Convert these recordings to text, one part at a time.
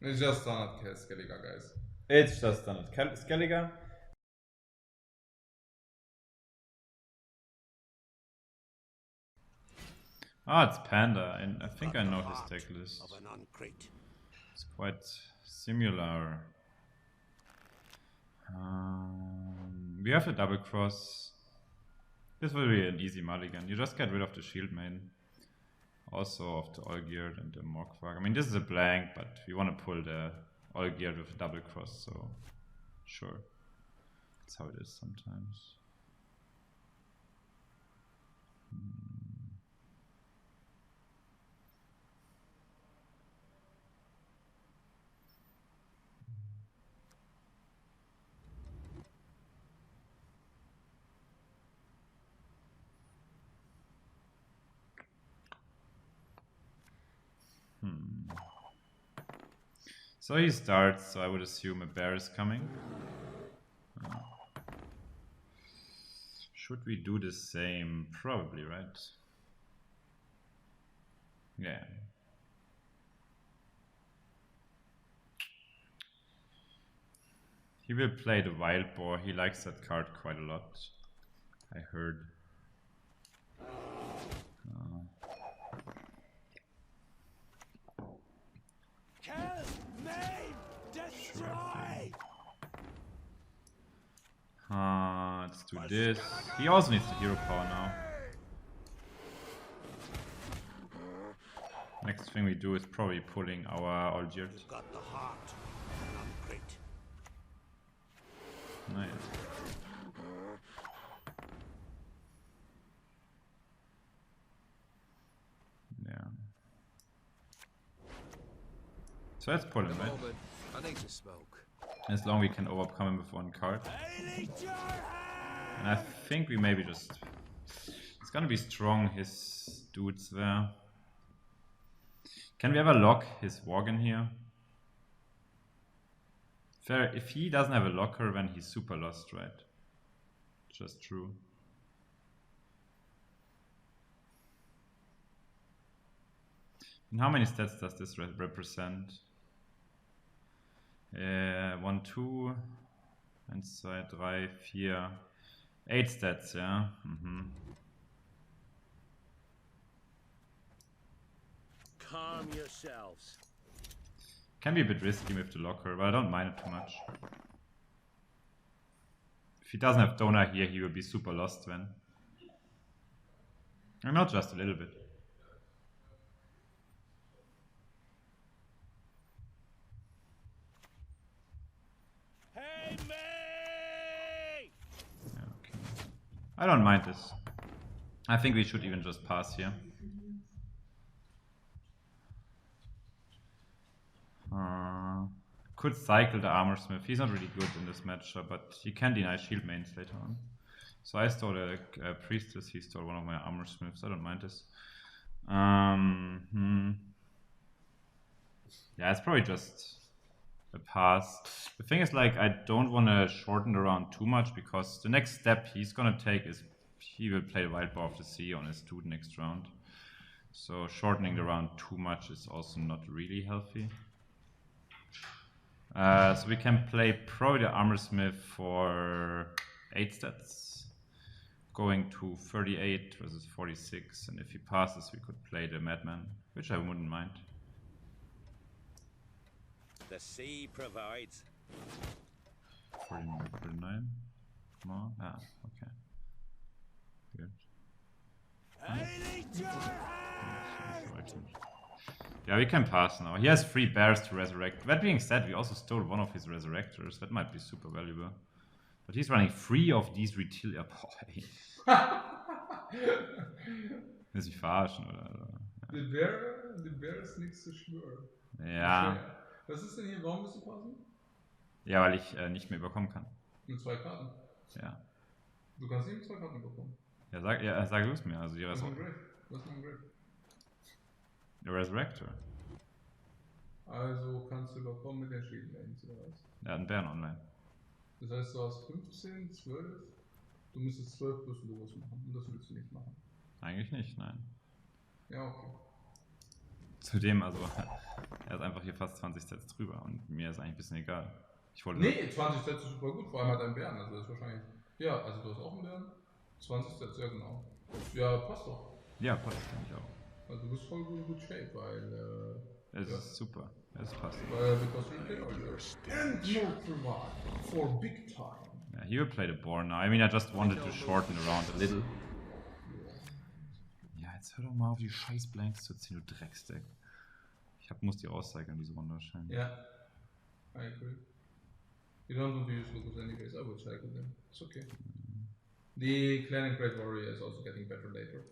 It's just standard Skelliger, guys. It's just standard Skelliger. Ah, it's Panda, and I think I know his deck list. It's quite similar. We have a double cross. This will be an easy mulligan. You just get rid of the shield main. Also of the all geared and the Morkvarg. I mean, this is a blank, but we want to pull the all geared with a double cross, so sure. That's how it is sometimes. So he starts, so I would assume a bear is coming. Should we do the same? Probably, right? Yeah. He will play the wild boar. He likes that card quite a lot, I heard. Let's do this. He also needs the hero power now. Next thing we do is probably pulling our Algiers. Nice. Yeah. So let's pull him, right? I need to smoke. As long as we can overcome him with one card. And I think we maybe just... It's gonna be strong, his dudes there. Can we ever lock his Worgen here? Fair, if he doesn't have a locker, then he's super lost, right? Just true. And how many stats does this represent? 1, 2, 1, 2, 3, 4, 8 stats, yeah. Calm yourselves. Can be a bit risky with the locker, but I don't mind it too much. If he doesn't have Donor here, he will be super lost then. And not just a little bit. Hey, me! Yeah, okay. I don't mind this. I think we should even just pass here. Could cycle the Armorsmith. He's not really good in this matchup, but he can deny shield mains later on. So I stole a Priestess, he stole one of my Armorsmiths. I don't mind this. Yeah, it's probably just a pass. The thing is, like, I don't want to shorten the round too much, because the next step he's gonna take is he will play Wild Boar of the Sea on his dude next round. So shortening the round too much is also not really healthy. So we can play probably the Armorsmith for 8 stats, going to 38 versus 46, and if he passes we could play the Madman, which I wouldn't mind. The sea provides. 49 more? Ah, okay. Good. Yeah, we can pass now. He has 3 bears to resurrect. That being said, we also stole one of his resurrectors. That might be super valuable. But he's running 3 of these Retilia. Boah, Willst mich verarschen, oder? Der Bär ist nichts zu schwören. Ja. Was ist denn hier? Warum bist du passen? Ja, weil ich nicht mehr überkommen kann. Mit 2 Karten? Ja. Du kannst nicht mit 2 Karten überkommen. Ja, sag du es mir. Also die Was ist ein Grave? Was ist ein Grave? Der Resurrector. Also kannst du überkommen mit den Shield-Lanes, oder was? Er hat einen Bären online. Das heißt, du hast 15, 12. Du müsstest 12 plus Logos machen. Und das willst du nicht machen. Eigentlich nicht, nein. Ja, okay. Zudem, also, Er ist einfach hier fast 20 Sets drüber und mir ist eigentlich ein bisschen egal. Ich wollte Nee, 20 Sets ist super gut, vor allem hat er einen Bären, also das ist wahrscheinlich. Ja, also du hast auch einen Bären. 20 Sets, ja genau. Ja, passt doch. Ja, passt eigentlich auch. Also du bist voll gut in good shape, weil Es ja. ist super. Es passt. Because you play earlier. And more provide for big time. Yeah, he will play the board now. I mean, I just wanted to shorten around a little. Ja, jetzt hör doch mal auf die scheiß Blanks zu ziehen, du Dreckstack. Muss die auscyclen, diese Runde wahrscheinlich. Yeah, I agree. You don't want to use Lucas anyways, I would cycle them. It's okay. The Clan and Great Warrior is also getting better later.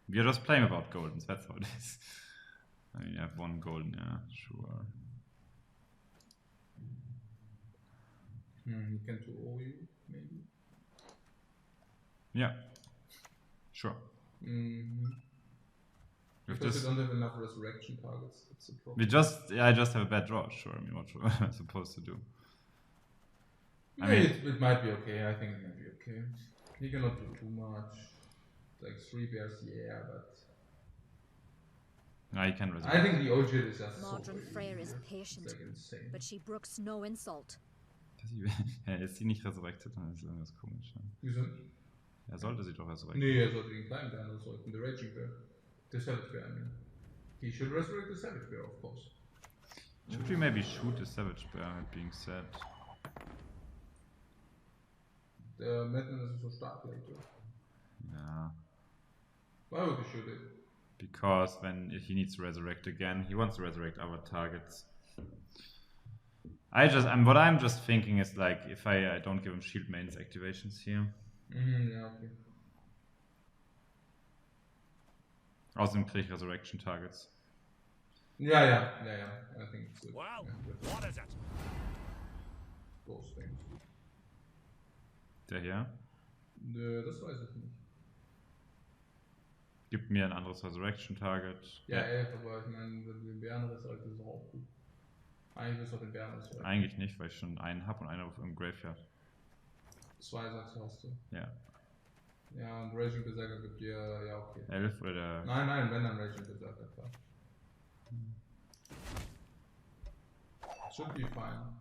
We are just playing without goldens, that's how it is. I mean, you have one golden, yeah, sure. He can 2-0 you, maybe? Yeah, sure. Because you don't have enough resurrection targets, that's the problem. I just have a bad draw, sure. I mean, what am I supposed to do? I mean, it might be okay, I think it might be okay. He cannot do too much. Like 3 bears, yeah, but... No, he can resurrect. I think the OG is just Modern so Freyr easy. is patient, It's like insane. but she brooks no insult. Ist sie nicht resurrected, dann ist irgendwas komisch. Ne? Wieso? Er sollte sie doch resurrecten. Nee, er sollte den kleinen Bären resurrecten, the Raging Bear. The Savage Bear, I mean. He should resurrect the Savage Bear, of course. Should we maybe shoot the Savage Bear, that being said? Der Madness ist so stark later. Yeah. Why would you shoot it? Because if he needs to resurrect again, he wants to resurrect our targets. What I'm just thinking is like, if I don't give him shield mains activations here. Yeah, okay. Außerdem kriege ich Resurrection Targets. Yeah, I think it's good. Well, Yeah, what is it? those things. Der hier Das weiß ich nicht. gibt mir ein anderes Resurrection Target. Ja, 11, aber ich meine, wenn du den Bären resurrectest, ist es auch gut. Eigentlich willst du auch den Bären resurrecten. Eigentlich nicht, weil ich schon einen habe und einen auf im Graveyard. 2 sagst du, hast du. Ja. Ja, und Raging Berserker gibt dir, ja okay. 11 oder der... Nein, wenn dann Raging Berserker, klar. Should be fine.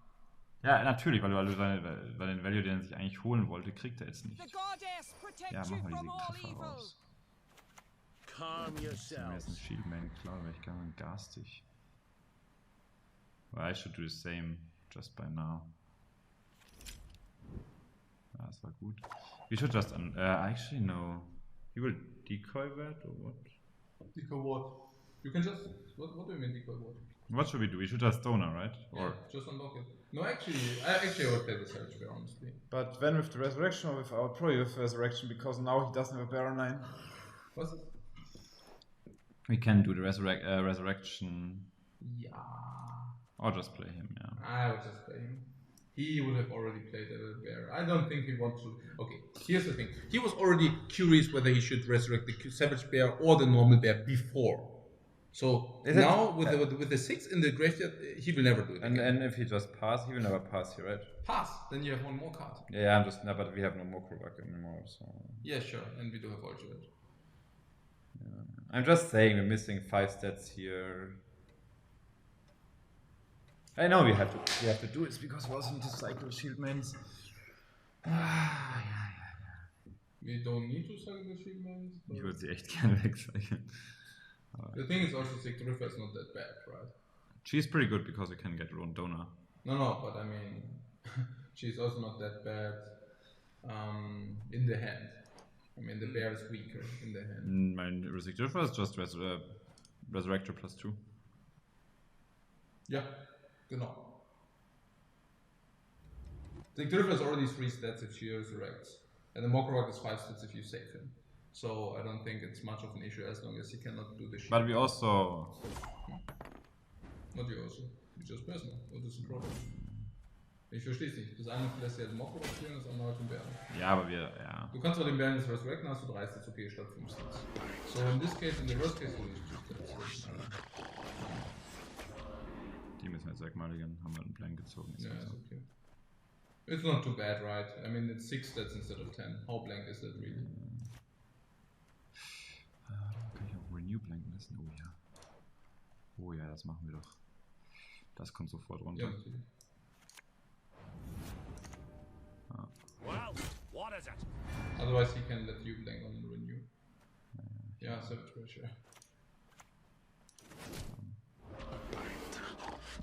Ja, natürlich, weil den Value, den er sich eigentlich holen wollte, kriegt er jetzt nicht. The goddess protects Ja, you mach mal from diese all Griffe evil. raus. Calm Ich mir jetzt einen yourselves. Shield Main klauen, weil ich kann einen garstig. But I should do the same, just by now. Ja, das war gut. We should just, actually no. You will decoy that or what? Decoy what? You can just, what do you mean decoy what? What should we do? We should just Stoner, right? Yeah, Or just unlock it. No, actually, I would play the Savage Bear, honestly. But then with the resurrection or without, probably with resurrection, because now he doesn't have a Baron 9. Was ist? We can do the resurrection, Yeah. or just play him, yeah. I would just play him. He would have already played a bear. I don't think he wants to. Okay, here's the thing. He was already curious whether he should resurrect the Savage Bear or the normal bear before. So Is now with the 6 in the graveyard, he will never do it. Again. And if he just pass, he will never pass here, right? Pass, then you have one more card. Yeah, I'm just, no, but we have no more Korvac anymore, so... Yeah, sure, and we do have Ultimate. Yeah. I'm just saying we're missing 5 stats here. I know we have to do it because we also need to cycle shield mains. We don't need to cycle the shield mains. Ich würde sie echt gerne wegcyclen. The thing is also Sieg River is not that bad, right? She's pretty good because we can get Rondona. No, but I mean, she's also not that bad in the hand. I mean, the bear is weaker in the hand. Mein Resurrector is just Resurrector +2. Yeah, genau. The Griffin has already 3 stats if she resurrects, and the Mokrok is 5 stats if you save him. So I don't think it's much of an issue as long as he cannot do the shit. But we also... Not you also. You just personal. What is the problem? Ich versteh's nicht. Das eine lässt ja den Mokrok spielen, das andere halt den Bären. Ja, aber wir... Ja. Du kannst zwar den Bären jetzt resurrecten, hast du 3 Stats okay statt 5 Stats. So in this case, in the worst case, du nicht 2 Stats. Die müssen jetzt wegmaligen, haben wir einen Plan gezogen. Yeah, it's okay. It's not too bad, right? I mean, it's 6 stats instead of 10. How blank is that really? Kann ich auch Renew blanken lassen? Oh ja. Oh ja, das machen wir doch. Das kommt sofort Ja, runter. natürlich. Well, what is it? Otherwise he can let you blank on and renew. Yeah, Savage Bear, sure.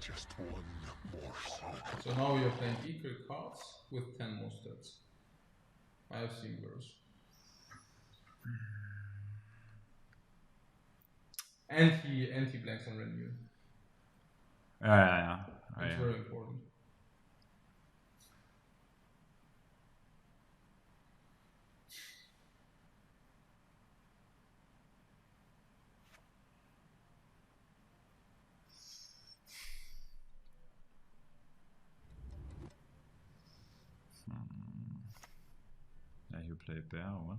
Just one morsel. So now we are playing equal cards with 10 more stats. I have seen worse. And he blanks on renew. Ja. It's very important. Yeah, you play bear or what?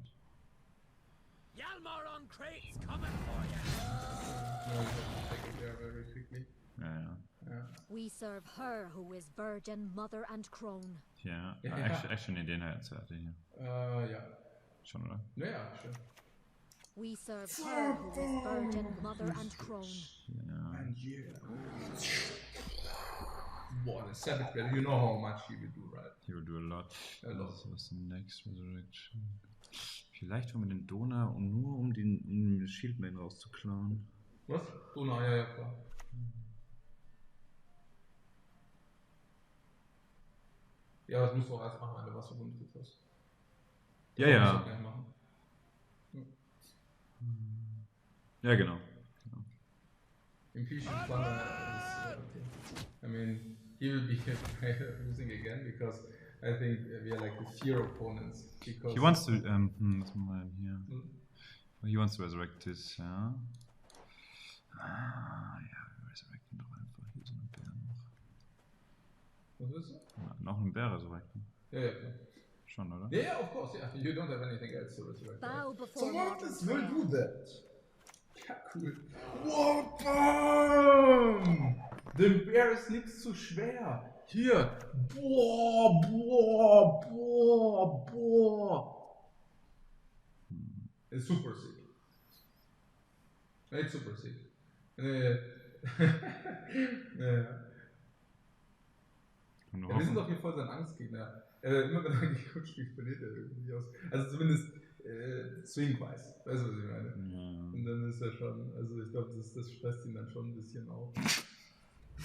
Yalmar on crate's coming for you. Now we have to take a bear very quickly. Ja. We serve her who is virgin, mother, and crone. Ja. Ja. Action Ideen jetzt fertig hier. Ja. Schon, oder? Ja, sure. We serve her who is virgin, mother, and crone. Ja. And yeah. Boah, the Savage Bear, you know how much he will do, right? He will do a lot. A lot. Was the next Resurrection? Vielleicht wollen wir den Donner, um den Shieldman rauszuklauen. Was? Donau, ja, klar. Ja, das musst du auch erst machen, wenn du was verwundet hast. Ja. Musst du auch gleich machen. Ja, genau. Impatient Panda is okay. I mean, he will be losing again because I think we are like the fear opponents. Because He wants to, was machen wir denn hier? Hm? He wants to resurrect this, ja. Ja, wir resurrecten doch einfach hier so einen Bär noch. Was willst du? Noch einen Bär resurrecten. Ja, klar. Schon, oder? Yeah, of course, yeah. You don't have anything else to resurrect. Bow Right? before Someone modern else will prayer. do that. Ja, cool. Wow, bam! Dem Bär ist nichts zu schwer. Hier. Boah. It's super sick. It's super sick. Ja. Und Ja, wir sind doch hier voll sein Angstgegner. Immer wenn er gegen uns spielt, verliert er irgendwie aus. Also zumindest swing-wise. Weißt du, was ich meine? Ja. Und dann ist er schon, also ich glaube, das stresst ihn dann schon ein bisschen auf.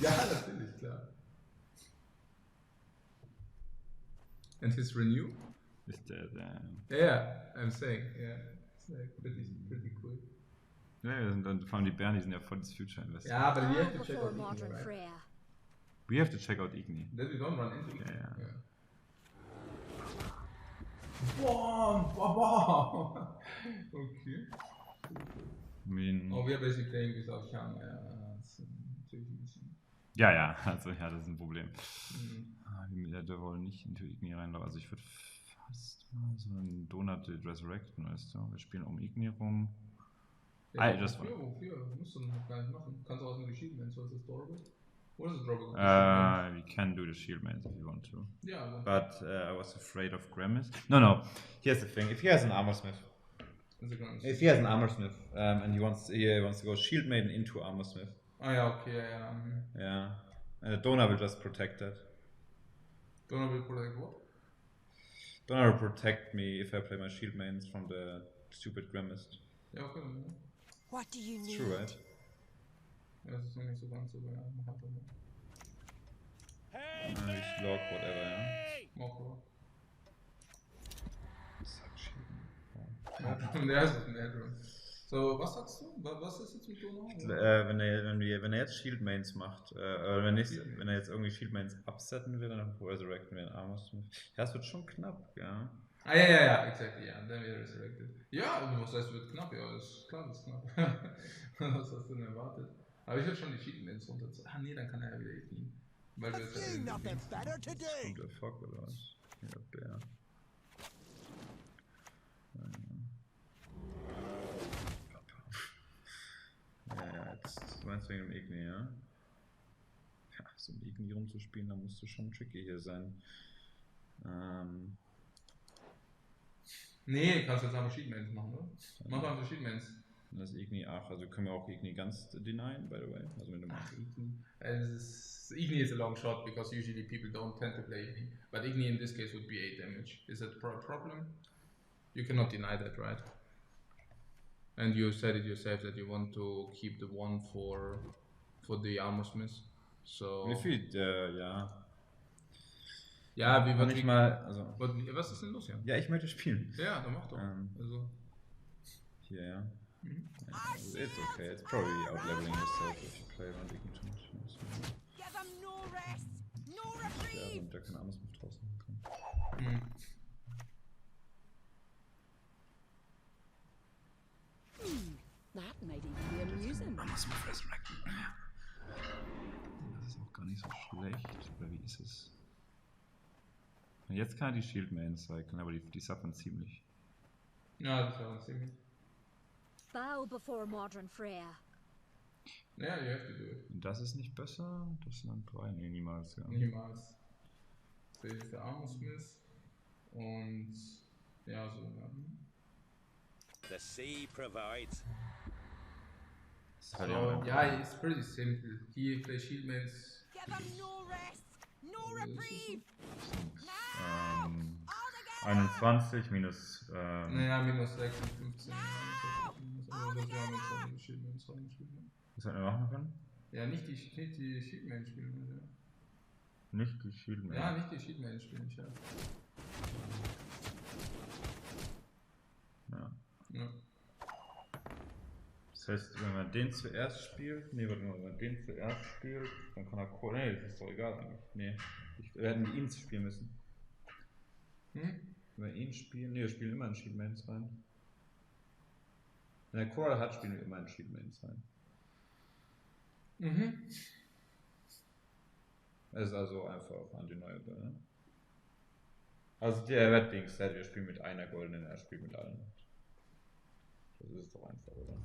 Ja, natürlich, klar. And his renew? Ist der, Yeah, I'm saying, yeah. It's like pretty cool. Ja, dann vor allem die Bären, die sind ja voll das Future Invest. Ja, aber we Bow have to check before out Igni, modern right? prayer. We have to check out Igni. That we don't run into Igni. Yeah. Wow. Okay. I mean, Oh, we are basically playing without Chang, ja. Das ist natürlich ein bisschen. ja, also ja, das ist ein Problem. Mhm. Der wollen nicht into Igni reinlaufen. Also ich würde fast mal so einen Donut resurrecten, weißt du? Wir spielen um Igni rum. Ja, Das war. wofür? Musst du noch gar nicht machen. Kannst du aus dem Geschieden, wenn so ist das Drawable. What is the drawable? We can do the shield mains if you want to. Yeah, But I was afraid of Grimace. No. Here's the thing. If he has an armor smith, and he wants to go shield maiden into armor smith, Ah ja, okay, ja. yeah, and the donor will just protect that. Donor will protect what? Donor will protect me if I play my shield mains from the stupid Grimace. Ja, okay. What do you It's need? true, right? Ja, das ist noch nicht so ganz so, ja. Mach einfach mal. Hey, Ich log whatever, ja. hey! Mach Suck shield. mal. Der ist ein Address. So, was sagst du? Was ist jetzt mit Donor? Wenn er jetzt Shield Mains macht, oder wenn er jetzt irgendwie Shield Mains upsetten will, dann resurrecten wir den Armor Smith. Ja, es wird schon knapp, ja. Ah ja, exactly, ja. Dann wird er resurrected. Ja, was heißt, wird knapp? Ja, ist klar, das ist knapp. Was hast du denn erwartet? Aber ich würde schon die Cheat-Mails runterziehen. Ah nee, dann kann er ja wieder knien. Weil wir Have es ja you in nothing Dings better machen. to do? Kommt der Fock oder was? Ja, Bär. Ja, jetzt meinst du wegen dem Igni, ja? Ja, so ein Igni rumzuspielen, da musst du schon tricky hier sein. Nee, kannst du jetzt einfach Cheat-Mails machen, oder? Mach einfach Cheat-Mails. Und das Igni auch, also können wir auch Igni ganz denyen, by the way. Also mit dem Igni is a long shot because usually people don't tend to play Igni. But Igni in this case would be 8 damage. Is that a problem? You cannot deny that, right? And you said it yourself that you want to keep the one for the Armor Smith. So. Wie viel? Ja. Ja, wie Und wird ich mal, also. Was ist denn los hier? Ja, ich möchte spielen. Ja, dann mach doch. Also. Hier, ja. It's okay. It's probably outleveling yourself if you play around Igni too much. Give him no rest, no Ja, reprieve. und der kein anderes Move draußen machen kann. That might even be amusing. Anderes Move resurrecten. Das ist auch gar nicht so schlecht. Oder wie ist es? Und jetzt kann er die Shield Main cyclen, aber die suffern ziemlich. Ja, das war ziemlich. Bow before modern Freya. Ja, you have to do it. Und das ist nicht besser? Das sind dann 3? Nee, niemals, ja. Niemals. Das ist der Armor Smith. Und ja, so, ja. The sea provides. Das ist halt So, yeah, it's pretty simple. He plays shield mains. Give him no rest, no reprieve. ja. All together. 21 minus. Naja, minus 6 und 15. Also, das haben wir schon in die Shield Mains reingeschrieben. Was hätten wir machen können? Ja, nicht die Shield Mains spielen. Ja. Nicht die Shield Main. Ja, nicht die Shield Mains spielen, ja. Ja. Ja. Das heißt, wenn man den zuerst spielt, nee, warte mal, wenn man den zuerst spielt, dann kann er Core. Nee, das ist doch egal eigentlich. Nee, wir hätten ihn spielen müssen. Wenn wir ihn spielen, nee, wir spielen immer in Shield Mains rein. Wenn der Core hat, spielen wir immer in Shield Mains rein. Das ist also einfach undeniable, ne? Also der Wettdings, wir spielen mit einer goldenen, er spielt mit allen. Das ist doch einfach, oder?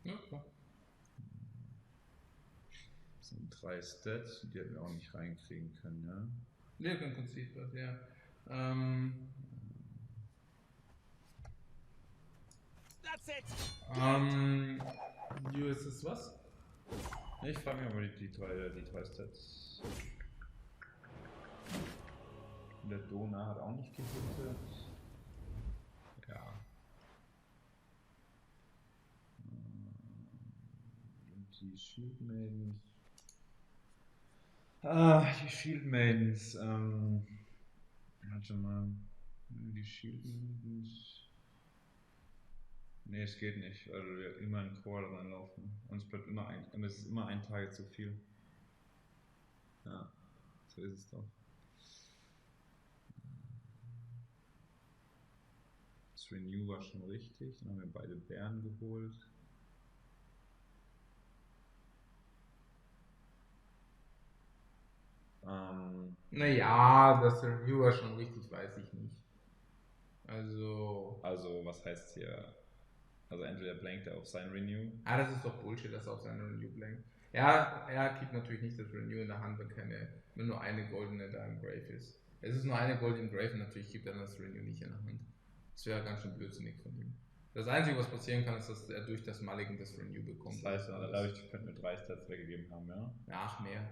Ja, klar. Das sind 3 Stats, die hätten wir auch nicht reinkriegen können, ja? Ja, can concede that, ja. That's it. US ist was? Ich frage mich aber die drei Stats. Der Dona hat auch nicht gehittet. Ja. Und die Shield Maidens. Die Shield Maidens. Warte mal. Die Shield Maidens. Nee, es geht nicht, weil wir immer in Core reinlaufen. Uns bleibt immer es ist immer ein Target zu viel. Ja, so ist es doch. Das Renew war schon richtig, dann haben wir beide Bären geholt. Naja, dass der Reviewer schon richtig, weiß ich nicht. Also, was heißt hier? Also entweder blankt er auf sein Renew. das ist doch Bullshit, dass er auf seine Renew blankt. Ja, er gibt natürlich nicht das Renew in der Hand, wenn nur eine goldene da im Grave ist. Es ist nur eine Gold im Grave, natürlich gibt er das Renew nicht in der Hand. Das wäre ganz schön blödsinnig von ihm. Das Einzige, was passieren kann, ist, dass er durch das Mulligan das Renew bekommt. Das heißt, dadurch könnten wir 3 Stats weggegeben haben, ja? Ach, mehr.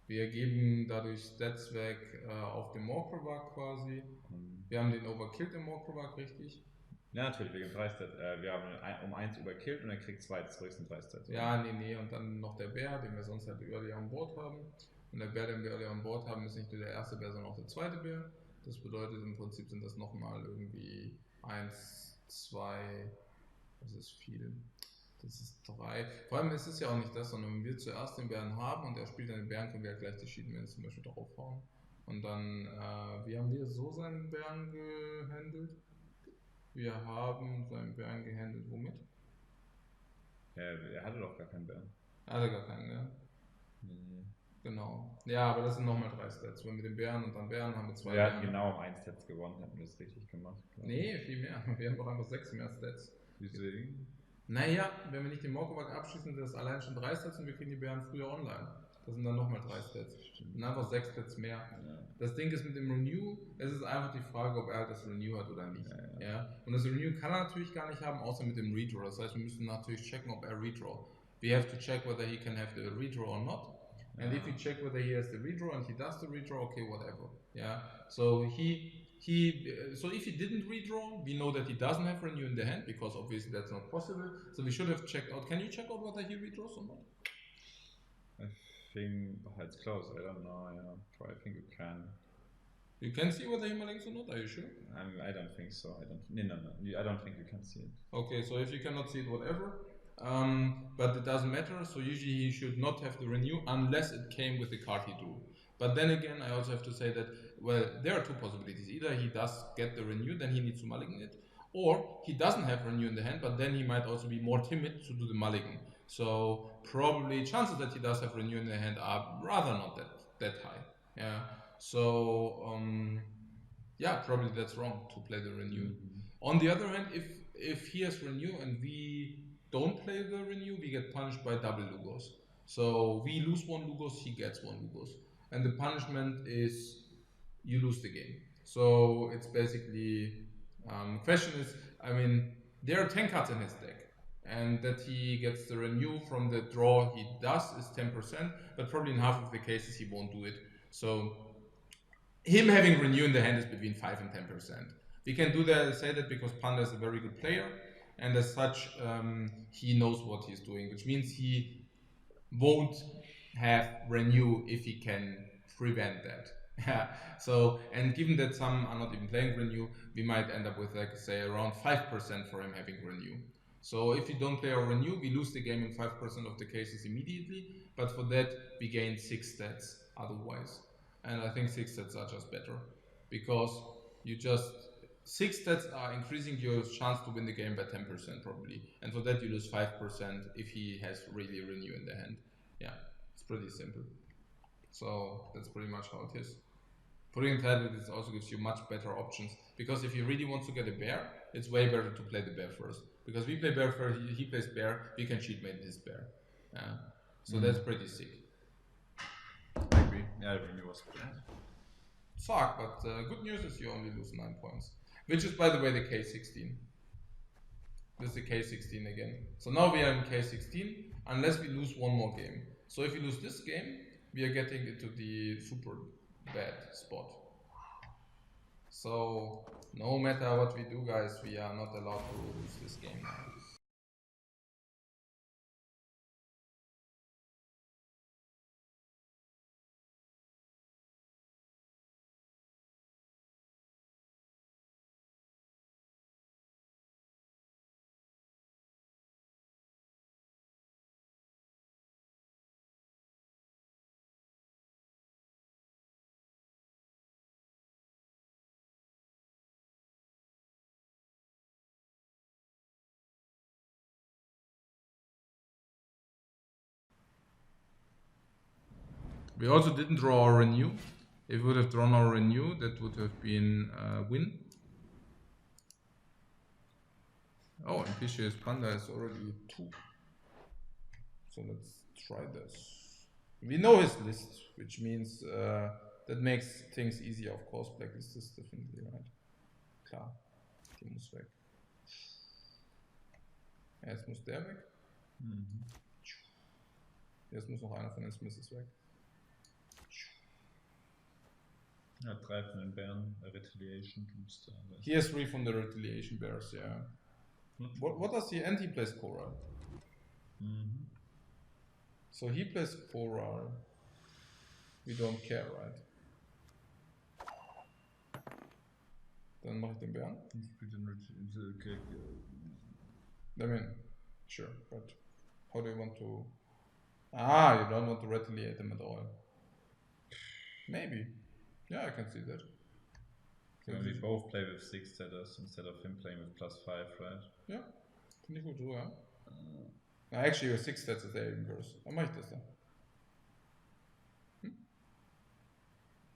Wir geben dadurch Stats weg auf den Morkrovak quasi. Wir haben den overkillt im Morkrovak, richtig? Ja, natürlich, wegen 3 Stats. Wir haben um 1 überkillt und er kriegt 2 zurück, sind 3 Stats. Ja, nee. Und dann noch der Bär, den wir sonst halt early an Bord haben. Und der Bär, den wir early an Bord haben, ist nicht nur der erste Bär, sondern auch der zweite Bär. Das bedeutet, im Prinzip sind das nochmal irgendwie 1, 2, das ist viel. Das ist 3. Vor allem ist es ja auch nicht das, sondern wenn wir zuerst den Bären haben und er spielt dann den Bären, können wir ja gleich die Shield-Mains zum Beispiel draufhauen. Und dann, wie haben wir so seinen Bären gehandelt? Wir haben seinen Bären gehandelt, womit? Er hatte doch gar keinen Bären. Er hatte gar keinen, ja. Genau. Ja, aber das sind nochmal 3 Stats. Wenn wir den Bären und dann Bären haben wir 2 Wir Bären. hatten genau um 1 Stats gewonnen, hätten wir das richtig gemacht. Nee, viel mehr. Wir haben doch einfach 6 mehr Stats. Deswegen. Naja, wenn wir nicht den Morkowak abschließen, sind das allein schon 3 Stats und wir kriegen die Bären früher online. Das sind dann nochmal 3 Stats. Und einfach 6 Stats mehr. Ja. Das Ding ist mit dem Renew, es ist einfach die Frage, ob er halt das Renew hat oder nicht. Ja. Und das Renew kann er natürlich gar nicht haben, außer mit dem Redraw. Das heißt, wir müssen natürlich checken, ob er Redraw. We have to check whether he can have the redraw or not. And if we check whether he has the redraw and he does the redraw, okay, whatever. Yeah. So so if he didn't redraw, we know that he doesn't have renew in the hand because obviously that's not possible. So we should have checked out. Can you check out whether he redraws or not? I think it's close. I don't know. Yeah, I think you can. You can see whether he malinks or not. Are you sure? I don't think so. No. I don't think you can see it. Okay, so if you cannot see it, whatever. But it doesn't matter. So usually he should not have the renew unless it came with the card he drew. But then again, I also have to say that, well, there are two possibilities. Either he does get the renew, then he needs to mulligan it, or he doesn't have renew in the hand, but then he might also be more timid to do the mulligan. So probably chances that he does have renew in the hand are rather not that high. Yeah. So yeah, probably that's wrong to play the renew. On the other hand, if he has renew and we don't play the renew, we get punished by double Lugos. So we lose 1 Lugos, he gets 1 Lugos. And the punishment is you lose the game. So it's basically, question is, I mean, there are 10 cards in his deck. And that he gets the renew from the draw he does is 10%, but probably in half of the cases he won't do it. So him having renew in the hand is between 5 and 10%. We can do that, say that because Panda is a very good player, and as such, he knows what he's doing, which means he won't have renew if he can prevent that. Yeah. So, and given that some are not even playing renew, we might end up with, like, say, around 5% for him having renew. So if we don't play our renew, we lose the game in 5% of the cases immediately, but for that we gain 6 stats otherwise. And I think 6 stats are just better because you just 6 stats are increasing your chance to win the game by 10% probably, and for that you lose 5% if he has really renew in the hand. Yeah, it's pretty simple. So that's pretty much how it is. Putting it that it also gives you much better options because if he really wants to get a bear, it's way better to play the bear first. Because we play bear first, he plays bear, we can cheat mate his bear. Yeah, so that's pretty sick. I agree. Yeah, the renew was bad. Suck, but good news is you only lose 9 points. Which is, by the way, the K16. This is the K16 again. So now we are in K16, unless we lose 1 more game. So if we lose this game, we are getting into the super bad spot. So no matter what we do, guys, we are not allowed to lose this game now. We also didn't draw our renew. If we would have drawn our renew, that would have been a win. Oh, and Pishi's Panda is already 2. So let's try this. We know his list, which means that makes things easier, of course. Blacklist is definitely right. Klar, die muss weg. Jetzt muss der weg. Jetzt muss noch einer von den Smiths weg. Ja, 3 von den Bären, Retaliation Booster. He has 3 from the Retaliation Bears, yeah. What does he, and he plays Coral. So he plays Coral. We don't care, right? Dann mache ich den Bären. I mean, sure, but how do you want to... Ah, you don't want to retaliate them at all. Maybe. Yeah, I can see that. So we both play with 6 setters instead of him playing with +5, right? Ja, finde ich gut so, ja. Actually, your 6 stats is there inverse. Dann mache ich das dann.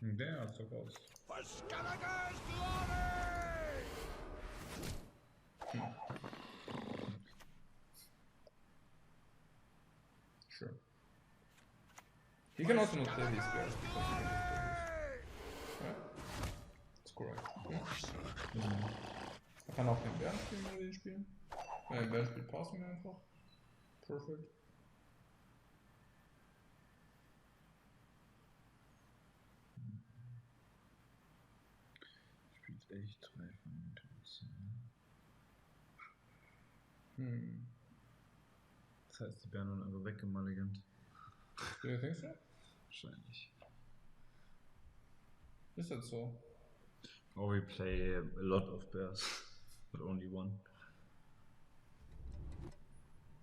Der ist doch raus. For Skellige's glory! Sure. He can also not play these bears because he can just play this. Right? That's correct. Okay. Er kann auch den Bären spielen, wenn er den spielen. Wenn er den Bären spielt, passen wir einfach. Perfect. Spielt echt 3 von Das heißt, die Bären wurden einfach weggemulligant. Do you think so? Wahrscheinlich. Is that so? Or we play a lot of bears, but only one.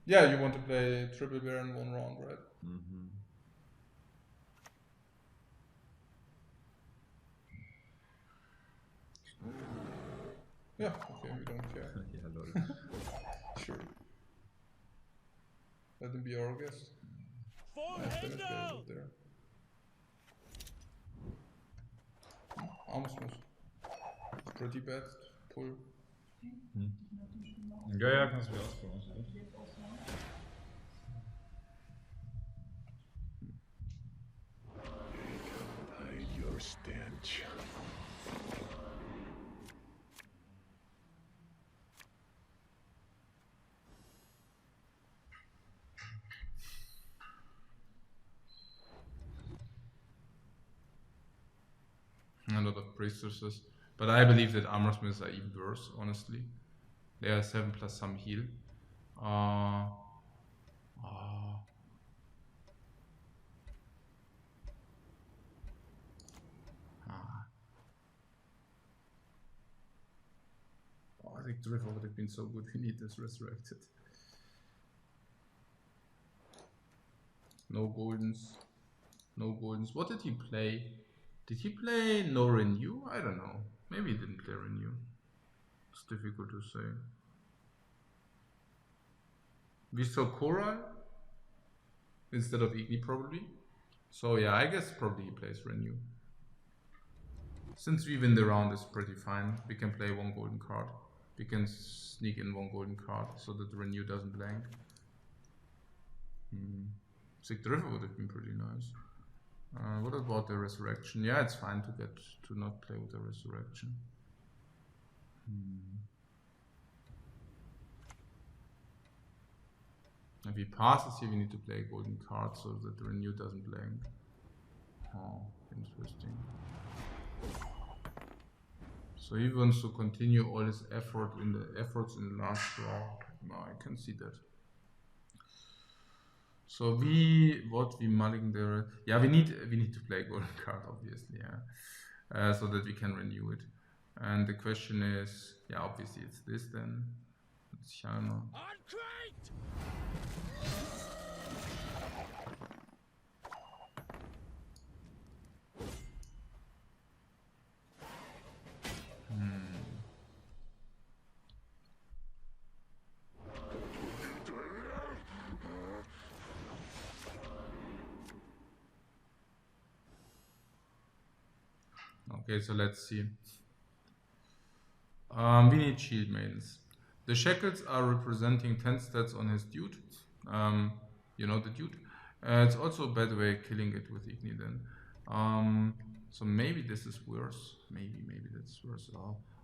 Yeah, you want to play triple bear in one round, right? Mm-hmm. Yeah, okay, we don't care. Yeah, lol. Sure. Let him be our guest. For Nice finish there, Hindle! up there. Armsmith. Pretty bad pull. Ja, ja, kannst du wieder ausprobieren. Hide your stench. A lot of priestesses. But I believe that armor smiths are even worse, honestly. They are 7 plus some heal. I think Drift would have been so good. We need this resurrected. No goldens. No goldens. What did he play? Did he play no renew? I don't know. Maybe he didn't play renew. It's difficult to say. We saw Koral instead of Igni probably. So yeah, I guess probably he plays renew. Since we win the round, it's pretty fine. We can play 1 golden card. We can sneak in 1 golden card so that the renew doesn't blank. Sick Driver would have been pretty nice. What about the resurrection? Yeah, it's fine to not play with the resurrection. If he passes here, we need to play a golden card so that the renew doesn't blank. Oh, interesting. So he wants to continue all his efforts in the last draw. No, I can see that. So we mulling there. Yeah, we need to play a golden card, obviously, yeah, so that we can renew it. And the question is, yeah, obviously it's this then. It's Shana. On crate! Okay, so let's see. We need shield mains. The shackles are representing 10 stats on his dude. You know the dude. It's also a bad way killing it with Igni then. So maybe this is worse. Maybe that's worse.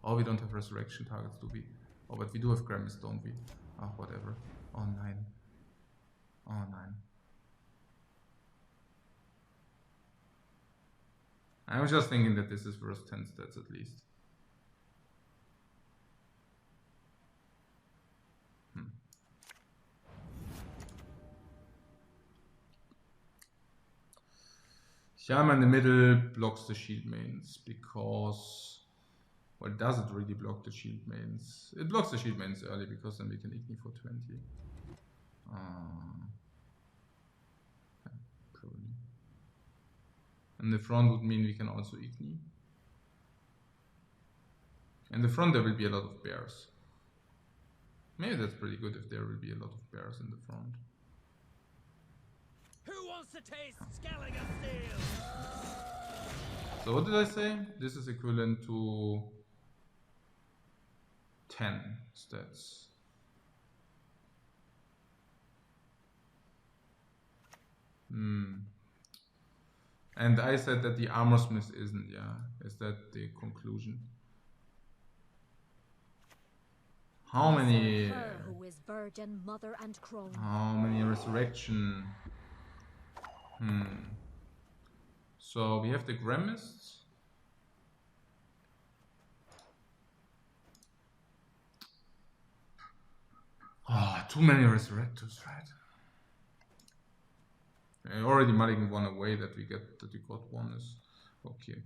Oh, we don't have resurrection targets, do we? Oh, but we do have Gramis, don't we? Oh, whatever. Oh, 9. Oh, 9. I was just thinking that this is worth 10 stats at least. Shama in the middle blocks the shield mains because, well, does it really block the shield mains? It blocks the shield mains early because then we can Igni for 20. Yeah, probably. And the front would mean we can also Igni. In the front there will be a lot of bears. Maybe that's pretty good if there will be a lot of bears in the front. Who wants to taste Skellinger Steel? So what did I say? This is equivalent to 10 stats. And I said that the armor smith isn't, yeah. Is that the conclusion? How We many... serve her who is virgin, mother, and crone. How many resurrection? So we have the Gremists. Oh, too many resurrectors, right? I already mulligan one away that we got one is okay.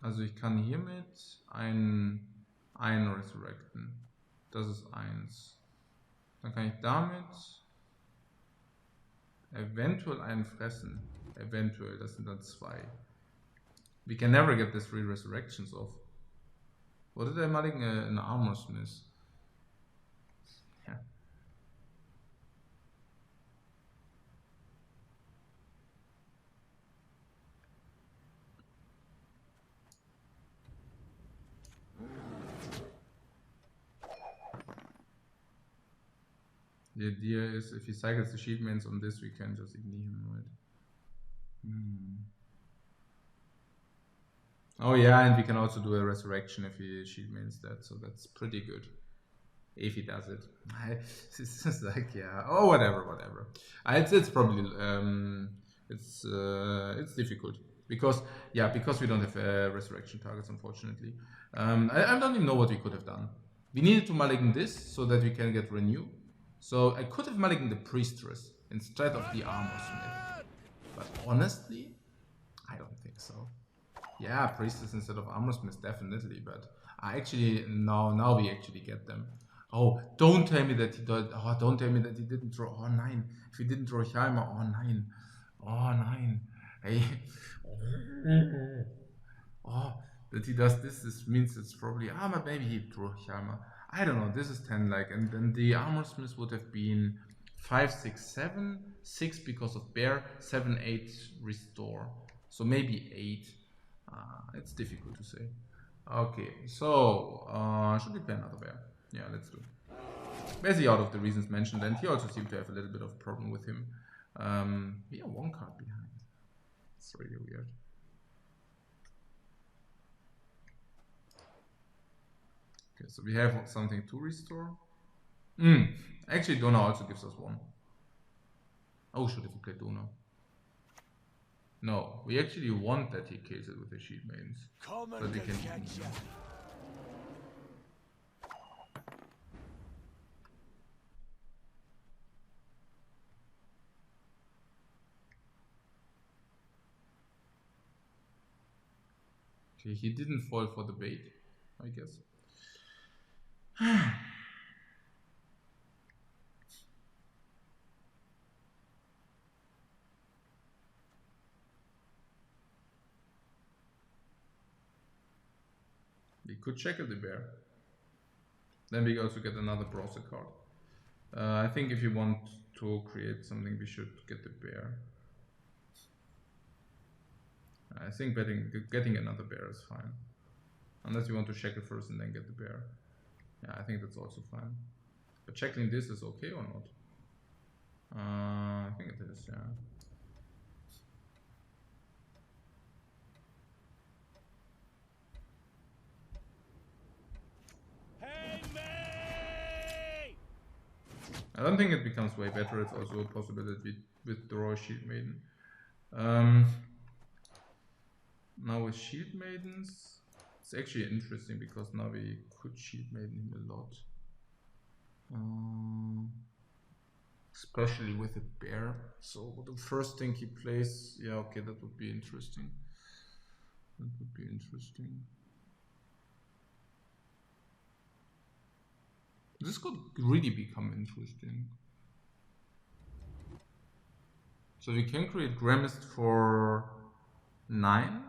Also ich kann hiermit einen resurrecten. Das ist 1. Dann kann ich damit eventuell einen fressen. Eventuell, das sind dann 2. We can never get the 3 resurrections off. What did I mulligan? An armor smith. Yeah. The idea is if he cycles the shield mains on this, we can just ignore him, right? Oh yeah, and we can also do a resurrection if he shield mains that, so that's pretty good. If he does it. It's just like, yeah, oh whatever. It's probably it's difficult because we don't have resurrection targets, unfortunately. I don't even know what we could have done. We needed to mulligan this so that we can get renew. So I could have mulliganed the priestess instead of the armor smith. But honestly, I don't think so. Yeah, priestess instead of armor smith, definitely. But I actually now we actually get them. Oh, don't tell me that he did. Oh, don't tell me that he didn't draw. Oh, 9. If he didn't draw Hjalmar, oh, 9. Oh, 9. Hey. Oh, that he does this means it's probably but maybe he drew Hjalmar. I don't know. This is 10, like, and then the armor smith would have been 5, 6, 7, 6 because of bear, 7, 8 restore. So maybe 8. It's difficult to say. Okay, so should we play another bear? Yeah, let's do. Basically out of the reasons mentioned, and he also seemed to have a little bit of problem with him. We are 1 card behind. It's really weird. Okay, so we have something to restore. Actually, Dona also gives us 1. Oh, should have played Dona. No, we actually want that he kills it with the shield maidens. But we can even. Okay, he didn't fall for the bait, I guess. We could check the bear. Then we also get another browser card. I think if you want to create something, we should get the bear. I think getting another bear is fine. Unless you want to check it first and then get the bear. Yeah, I think that's also fine. But checking this is okay or not? I think it is, yeah. I don't think it becomes way better. It's also a possibility we withdraw Shield Maiden. Now with Shield Maidens, it's actually interesting because now we could Shield Maiden him a lot. Especially with a bear. So the first thing he plays, yeah, okay, that would be interesting. That would be interesting. This could really become interesting. So we can create Gremist for 9,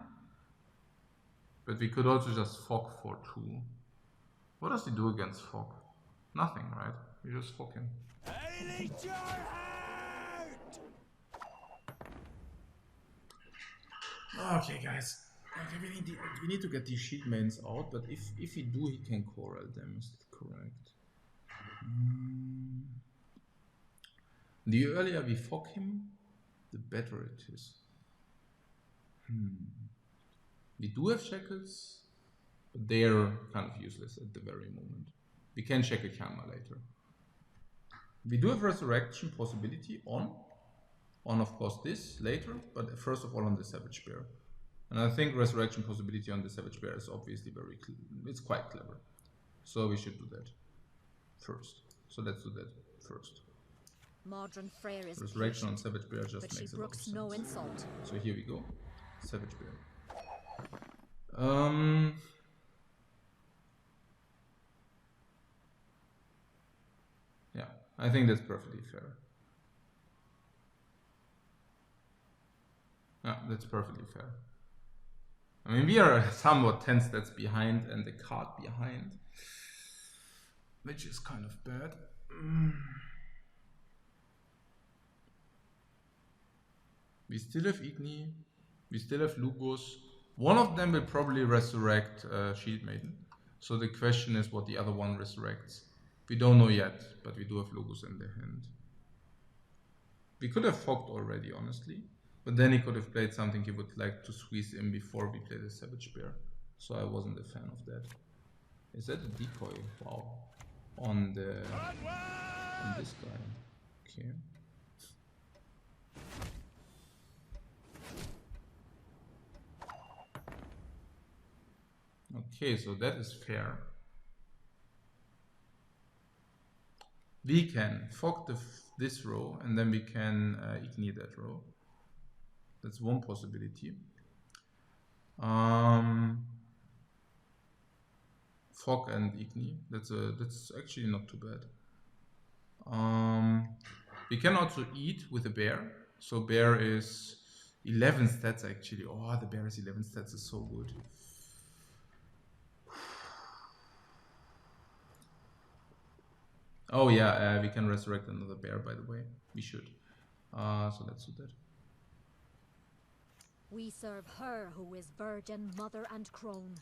but we could also just Fog for 2. What does he do against Fog? Nothing, right? We just Fog him. I'll eat your heart! Okay, guys. Okay, we need to get these shield mains out, but if we do, he can corral them. Is that correct? The earlier we fog him, the better it is. We do have shackles, but they're kind of useless at the very moment. We can shackle Hjalmar later. We do have resurrection possibility on of course this later, but first of all on the Savage Bear. And I think resurrection possibility on the Savage Bear is obviously it's quite clever. So we should do that first. So let's do that first. Modern Freyr is Resurrection on patient, Savage Bear just but she makes a lot of brooks sense. no insult. So here we go. Savage Bear. Yeah, I think that's perfectly fair. Yeah, that's perfectly fair. I mean, we are somewhat 10 stats behind and the card behind, which is kind of bad. We still have Igni, we still have Lugos. One of them will probably resurrect Shield Maiden. So the question is what the other one resurrects. We don't know yet, but we do have Lugos in the hand. We could have fogged already, honestly. But then he could have played something he would like to squeeze in before we play the Savage Bear. So I wasn't a fan of that. Is that a decoy? Wow. On this guy. Okay. Okay, so that is fair. We can fog this row and then we can ignite that row. That's one possibility. Fog and Igni. That's actually not too bad. We can also eat with a bear. So bear is 11 stats actually. Oh, the bear is 11 stats is so good. Oh yeah, we can resurrect another bear, by the way. We should. So let's do that. We serve her who is virgin, mother, and crone.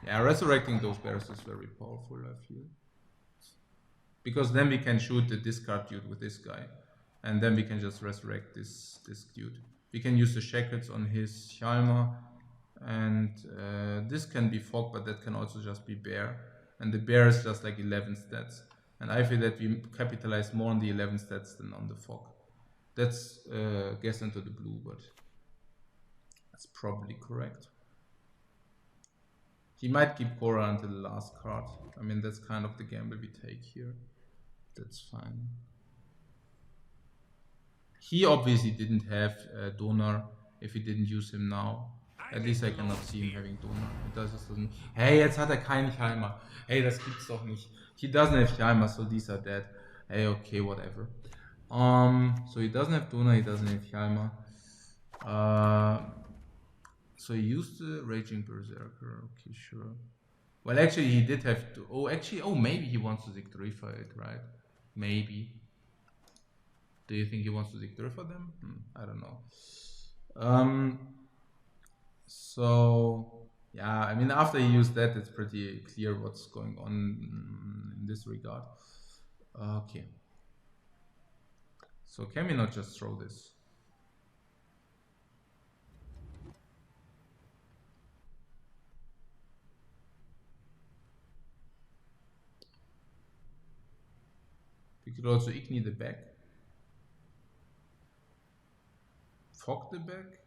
Yeah, resurrecting those bears is very powerful, I feel. Because then we can shoot the discard dude with this guy. And then we can just resurrect this dude. We can use the shackles on his Hjalmar. And this can be fog, but that can also just be bear. And the bear is just like 11 stats. And I feel that we capitalize more on the 11 stats than on the fog. That's guess into the blue, but that's probably correct. He might keep Korra until the last card. I mean, that's kind of the gamble we take here. That's fine. He obviously didn't have Donar if he didn't use him now. At least I cannot see him having Donar. Doesn't. Hey, jetzt hat keinen Hjalmar. Hey, das gibt's doch nicht. He doesn't have Hjalmar, so these are dead. Hey, okay, whatever. So he doesn't have Donar, he doesn't have Hjalmar. So he used the Raging Berserker. Okay, sure. Well, actually, he did have to. Maybe he wants to Zigdorify it, right? Maybe. Do you think he wants to Zigdorify them? I don't know. So yeah, I mean, after he used that, it's pretty clear what's going on in this regard. Okay. So can we not just throw this? We could also ignite the back. Fog the back.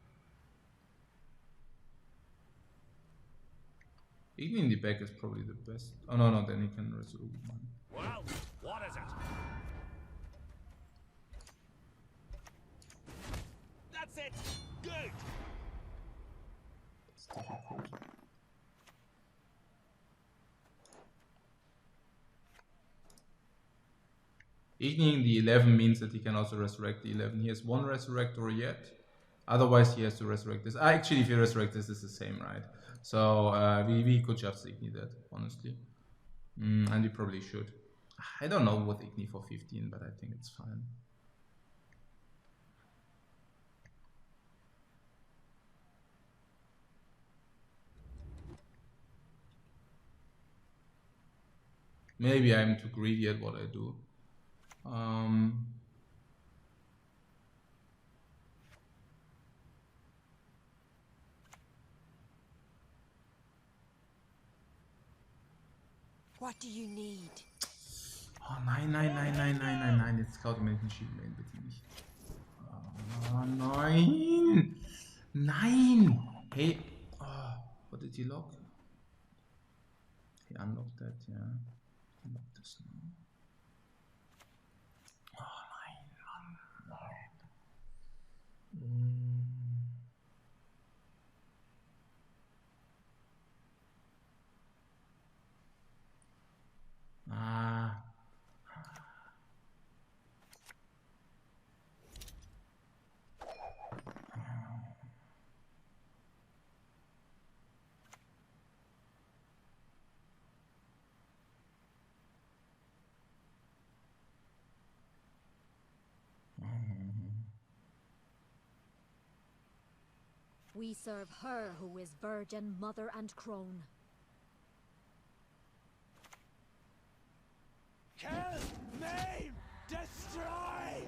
Igniting the back is probably the best. Oh no, then he can resolve one. Well, what is it? That's it. Good. It's difficult. Igniting the 11 means that he can also resurrect the 11. He has one resurrector yet. Otherwise, he has to resurrect this. Actually, if he resurrects this, it's the same, right? So we could just ignite that, honestly. And we probably should. I don't know what ignite for 15, but I think it's fine. Maybe I'm too greedy at what I do. What do you need? Oh nein, nein, nein, nein, nein, nein, nein. Jetzt kaut mir den Shield Main, bitte nicht. Oh nein! Nein! Hey, oh, what did he lock? He unlocked that, yeah. He locked this now. Oh nein, Mann, nein. Ah. We serve her who is virgin, mother, and crone. Kill, maim, destroy!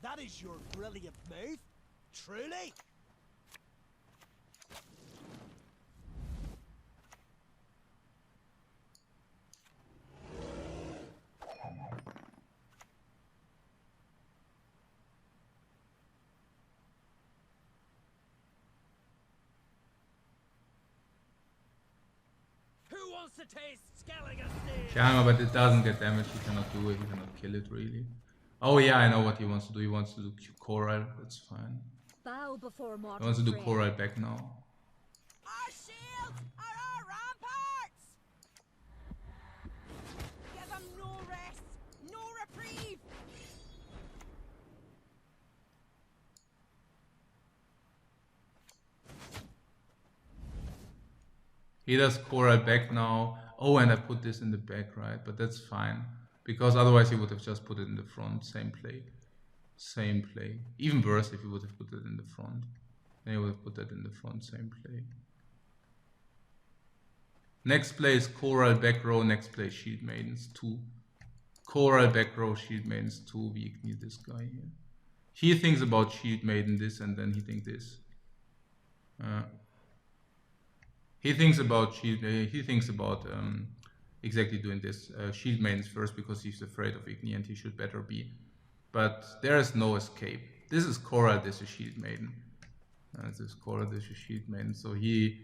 That is your brilliant move, truly. Who wants to taste Skelliger steel? Yeah, but it doesn't get damage. He cannot do it. He cannot kill it, really. Oh yeah, I know what he wants to do. He wants to do Coral. That's fine. Bow before He mortal wants to do Freya. Coral back now. Our shields are our ramparts! Give them no rest, no reprieve! He does Coral back now. Oh, and I put this in the back, right? But that's fine. Because otherwise he would have just put it in the front. Same play. Same play. Even worse if he would have put it in the front. Then he would have put that in the front. Same play. Next play is Coral back row. Next play Shield Maidens 2. Coral back row, Shield Maidens 2. We ignore this guy here. He thinks about Shield Maiden this and then he thinks this. He thinks about exactly doing this. Shield Maidens first because he's afraid of Igni and he should better be. But there is no escape. This is Coral, this is Shield Maiden. This is Coral, this is Shield Maiden. So he's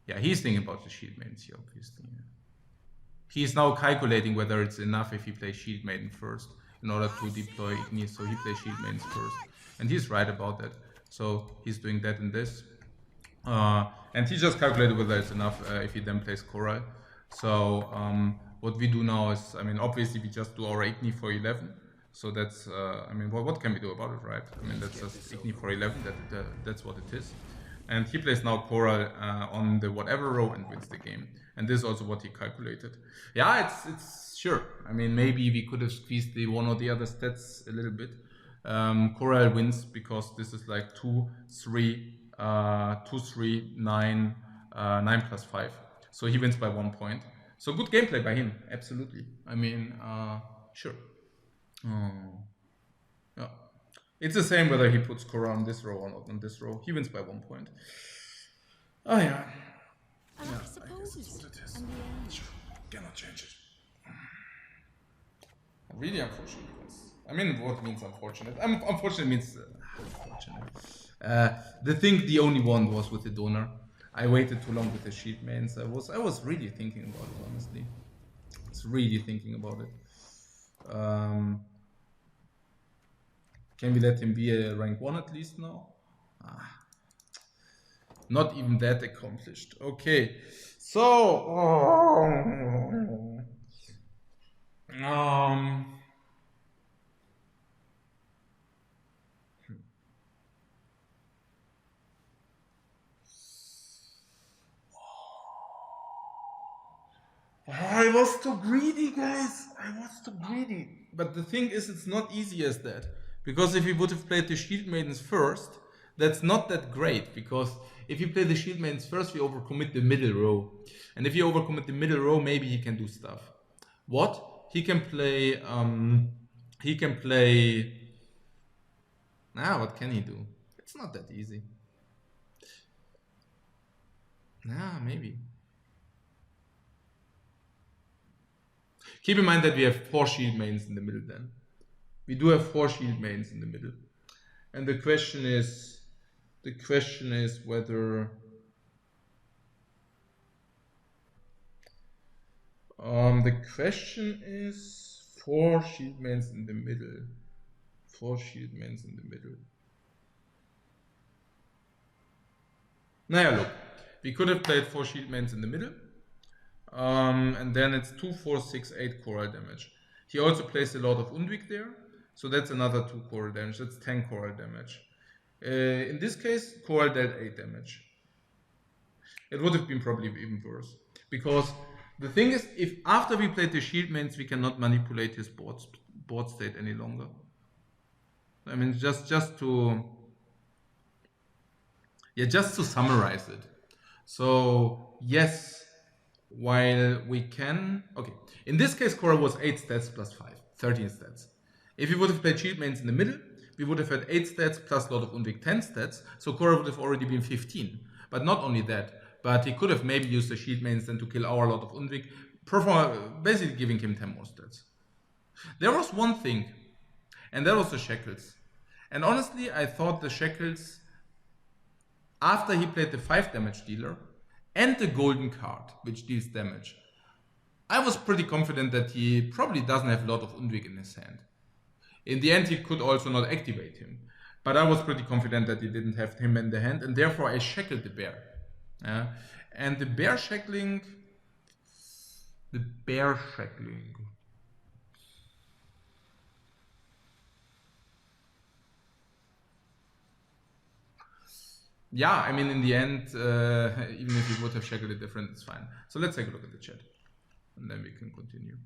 thinking about the Shield Maidens here, obviously. He's now calculating whether it's enough if he plays Shield Maiden first in order to deploy Igni. So he plays Shield Maidens first. And he's right about that. So he's doing that and this. And he just calculated whether it's enough if he then plays Coral. So what we do now is, I mean, obviously we just do our Igni for 11. So that's, I mean, what can we do about it, right? I mean, that's just Igni for 11, that's what it is. And he plays now Coral on the whatever row and wins the game. And this is also what he calculated. Yeah, it's sure. I mean, maybe we could have squeezed the one or the other stats a little bit. Coral wins because this is like 2, 3, 2, 3, 9, 9 plus 5. So he wins by 1 point. So good gameplay by him, absolutely. I mean, sure. Yeah. It's the same whether he puts Coral on this row or not on this row. He wins by 1 point. Oh yeah. And I suppose in the end, Cannot change it. Really unfortunate. I mean, what means unfortunate? Unfortunate means unfortunate. The only one was with the donor. I waited too long with the Shield Maidens. I was really thinking about it, honestly. I was really thinking about it. Can we let him be a rank 1 at least now? Not even that accomplished. Okay, so I was too greedy, guys. I was too greedy. But the thing is, it's not easy as that. Because if he would have played the Shield Maidens first, that's not that great. Because if you play the Shield Maidens first, we overcommit the middle row. And if you overcommit the middle row, maybe he can do stuff. What? He can play... what can he do? It's not that easy. Maybe. Keep in mind that we have 4 Shield Maidens in the middle then. We do have 4 Shield Maidens in the middle. And the question is whether... the question is 4 Shield Maidens in the middle. 4 Shield Maidens in the middle. Look. We could have played 4 Shield Maidens in the middle. And then it's 2, 4, 6, 8 coral damage. He also plays a lot of Undvik there. So that's another 2 coral damage. That's 10 coral damage. In this case, coral dealt 8 damage. It would have been probably even worse. Because the thing is, if after we played the Shield Maidens, we cannot manipulate his board state any longer. I mean, just to summarize it. So yes, while we can... Okay, in this case, coral was 8 stats plus 5, 13 stats. If we would have played Shield Maidens in the middle, we would have had 8 stats plus Lord of Undvik 10 stats, so coral would have already been 15. But not only that, but he could have maybe used the Shield Maidens then to kill our Lord of Undvik, basically giving him 10 more stats. There was one thing, and that was the Shackles. And honestly, I thought the Shackles, after he played the 5 damage dealer and the golden card, which deals damage, I was pretty confident that he probably doesn't have a lot of Undvik in his hand. In the end, he could also not activate him. But I was pretty confident that he didn't have him in the hand, and therefore I shackled the bear. And the bear shackling... Yeah, I mean, in the end, even if he would have shackled it different, it's fine. So let's take a look at the chat, and then we can continue.